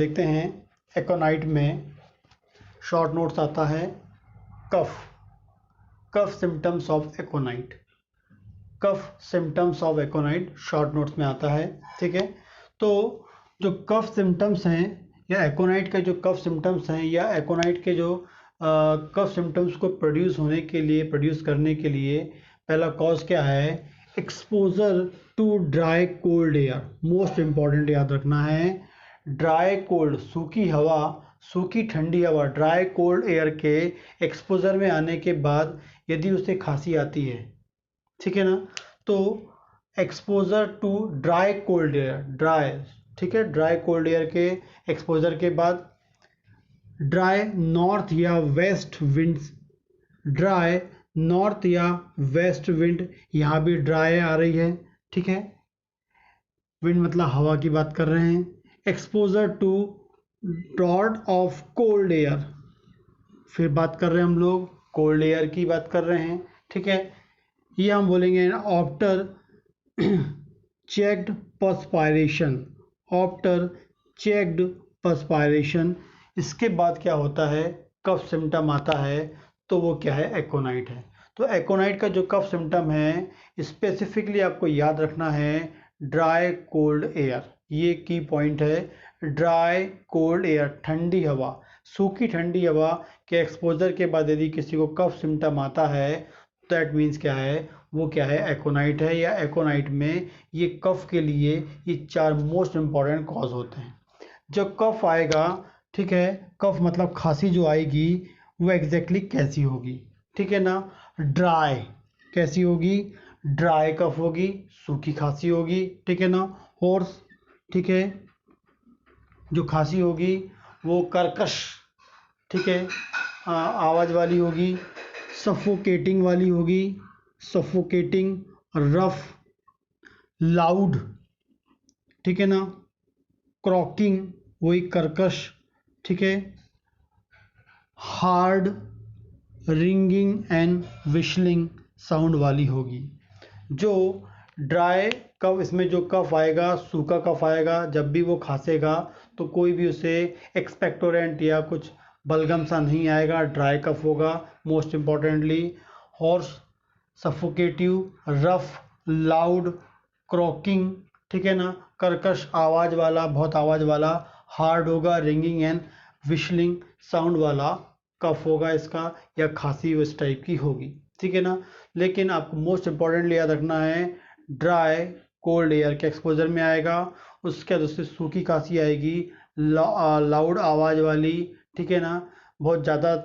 देखते हैं एकोनाइट में शॉर्ट नोट्स आता है cough symptoms of aconite. Cough symptoms of aconite short notes में आता है। ठीक है, तो जो कफ सिम्टम्स हैं या एकोनाइट के जो कफ सिम्टम्स हैं या एकोनाइट के जो कफ सिम्टम्स को प्रोड्यूस करने के लिए पहला कॉज क्या है? Exposure to dry cold air. Most important याद रखना है, ड्राई कोल्ड सूखी हवा, सूखी ठंडी हवा, ड्राई कोल्ड एयर के एक्सपोजर में आने के बाद यदि उसे खांसी आती है, ठीक है ना, तो exposure to dry cold air, ठीक है, ड्राई कोल्ड एयर के एक्सपोजर के बाद ड्राई नॉर्थ या वेस्ट विंड्स, ड्राई नॉर्थ या वेस्ट विंड, यहाँ भी ड्राई आ रही है, ठीक है, विंड मतलब हवा की बात कर रहे हैं। Exposure to drought of cold air, फिर बात कर रहे हैं हम लोग कोल्ड एयर की बात कर रहे हैं, ठीक है, ये हम बोलेंगे आफ्टर चेक्ड पर्सपायरेशन, आफ्टर चेक्ड पर्सपायरेशन। इसके बाद क्या होता है? कफ सिम्टम आता है, तो वो क्या है? एकोनाइट है। तो एकोनाइट का जो कफ सिम्टम है स्पेसिफिकली आपको याद रखना है ड्राई कोल्ड एयर, ये की पॉइंट है। ड्राई कोल्ड एयर, ठंडी हवा, सूखी ठंडी हवा के एक्सपोजर के बाद यदि किसी को कफ सिम्टम आता है दैट मीन्स क्या है? वो क्या है? एकोनाइट है। या एकोनाइट में ये कफ के लिए ये 4 मोस्ट इम्पॉर्टेंट कॉज होते हैं। जब कफ आएगा, ठीक है, कफ मतलब खांसी जो आएगी वो एग्जैक्टली कैसी होगी? ठीक है ना, ड्राई कैसी होगी? ड्राई कफ होगी, सूखी खांसी होगी, ठीक है ना। होर्स, ठीक है, जो खांसी होगी वो कर्कश, ठीक है, आवाज़ वाली होगी, सफोकेटिंग वाली होगी, सफोकेटिंग, रफ, लाउड, ठीक है ना, क्रॉकिंग वही कर्कश, ठीक है, हार्ड, रिंगिंग एंड विशलिंग साउंड वाली होगी। जो ड्राई कफ, इसमें जो कफ आएगा, सूखा कफ आएगा, जब भी वो खांसेगा तो कोई भी उसे एक्सपेक्टोरेंट या कुछ बलगम सा नहीं आएगा, ड्राई कफ होगा। Most importantly hoarse, suffocative, rough, loud, croaking, ठीक है ना, कर्कश आवाज़ वाला, बहुत आवाज़ वाला, हार्ड होगा, रिंगिंग एंड विशलिंग साउंड वाला कफ होगा इसका, या खांसी उस टाइप की होगी, ठीक है ना। लेकिन आपको मोस्ट इम्पॉर्टेंटली याद रखना है ड्राई कोल्ड एयर के एक्सपोजर में आएगा, उसके बाद उससे सूखी खांसी आएगी, लाउड आवाज़ वाली, ठीक है ना, बहुत ज़्यादा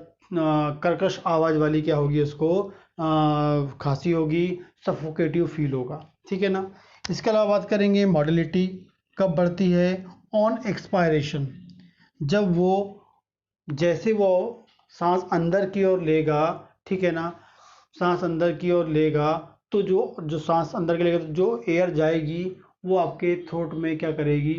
कर्कश आवाज़ वाली क्या होगी उसको? खांसी होगी, सफोकेटिव फील होगा, ठीक है ना। इसके अलावा बात करेंगे मॉडलिटी कब बढ़ती है? ऑन एक्सपायरेशन, जब वो जैसे वो सांस अंदर की ओर लेगा, ठीक है ना, सांस अंदर की ओर लेगा तो जो सांस अंदर के लेगा तो जो एयर जाएगी वो आपके थ्रोट में क्या करेगी?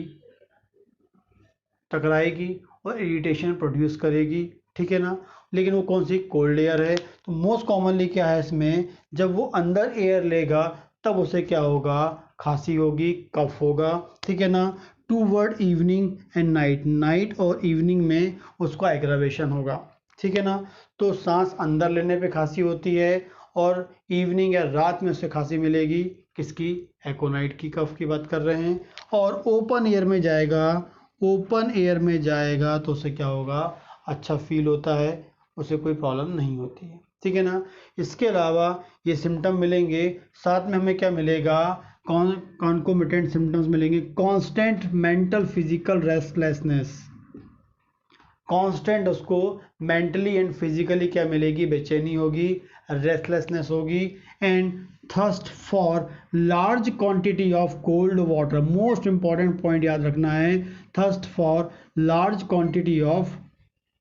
टकराएगी और इरिटेशन प्रोड्यूस करेगी, ठीक है ना। लेकिन वो कौन सी? कोल्ड एयर है। तो मोस्ट कॉमनली क्या है इसमें? जब वो अंदर एयर लेगा तब उसे क्या होगा? खांसी होगी, कफ होगा, ठीक है ना। टूवर्ड इवनिंग एंड नाइट और इवनिंग में उसका एग्रावेशन होगा, ठीक है ना। तो सांस अंदर लेने पे खांसी होती है और इवनिंग या रात में उसे खांसी मिलेगी। किसकी? एकोनाइट की, कफ की बात कर रहे हैं। और ओपन एयर में जाएगा, ओपन एयर में जाएगा तो उसे क्या होगा? अच्छा फील होता है, उसे कोई प्रॉब्लम नहीं होती है, ठीक है ना। इसके अलावा ये सिम्टम मिलेंगे, साथ में हमें क्या मिलेगा? कॉन्कोमिटेंट सिम्टम्स मिलेंगे। Constant mental physical restlessness, constant उसको मेंटली एंड फिजिकली क्या मिलेगी? बेचैनी होगी, रेस्टलेसनेस होगी, and thirst for large quantity of cold water. Most important point याद रखना है, thirst for large quantity of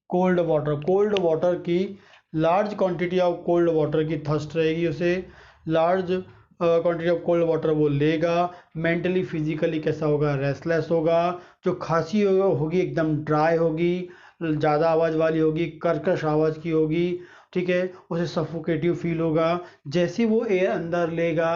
cold water. Cold water की, large quantity of cold water की थर्स्ट रहेगी उसे, large quantity of cold water वो लेगा। Mentally physically कैसा होगा? रेस्टलेस होगा। जो खांसी होगी एकदम ड्राई होगी, ज़्यादा आवाज़ वाली होगी, कर्कश आवाज़ की होगी, ठीक है, उसे सफोकेटिव फील होगा। जैसे वो एयर अंदर लेगा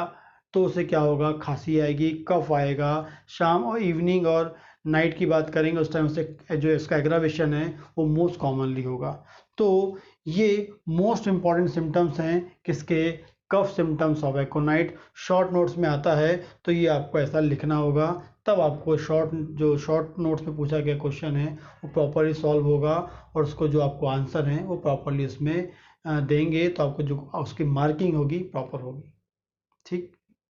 तो उसे क्या होगा? खांसी आएगी, कफ आएगा। शाम और इवनिंग और नाइट की बात करेंगे उस टाइम से जो इसका एग्रावेशन है वो मोस्ट कॉमनली होगा। तो ये मोस्ट इंपॉर्टेंट सिम्टम्स हैं किसके, कफ symptoms of aconite. Short notes में आता है तो ये आपको ऐसा लिखना होगा, तब आपको शॉर्ट नोट्स में पूछा गया क्वेश्चन है वो प्रॉपरली सॉल्व होगा और उसको जो आपको आंसर है वो प्रॉपरली उसमें देंगे, तो आपको जो उसकी मार्किंग होगी प्रॉपर होगी। ठीक।